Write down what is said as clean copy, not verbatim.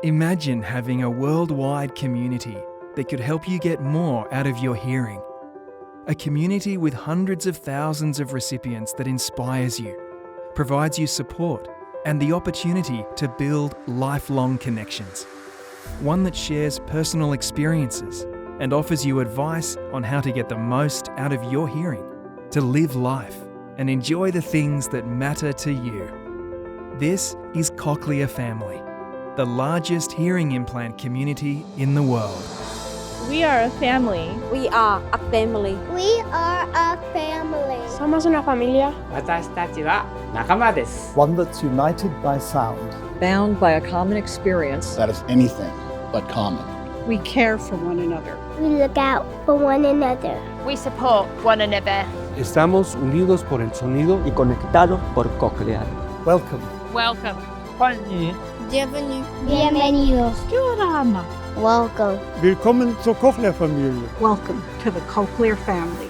Imagine having a worldwide community that could help you get more out of your hearing. A community with hundreds of thousands of recipients that inspires you, provides you support and the opportunity to build lifelong connections. One that shares personal experiences and offers you advice on how to get the most out of your hearing, to live life and enjoy the things that matter to you. This is Cochlear Family, the largest hearing implant community in the world. We are a family. We are a family. We are a family. Somos una familia. 私たちは仲間です。 One that's united by sound. Bound by a common experience. That is anything but common. We care for one another. We look out for one another. We support one another. Estamos unidos por el sonido y conectados por Cochlear. Welcome. Welcome. 欢迎。 Bienvenue. Bienvenidos. Welcome Welcome. Willkommen zur Cochlear Familie. to the Cochlear Family.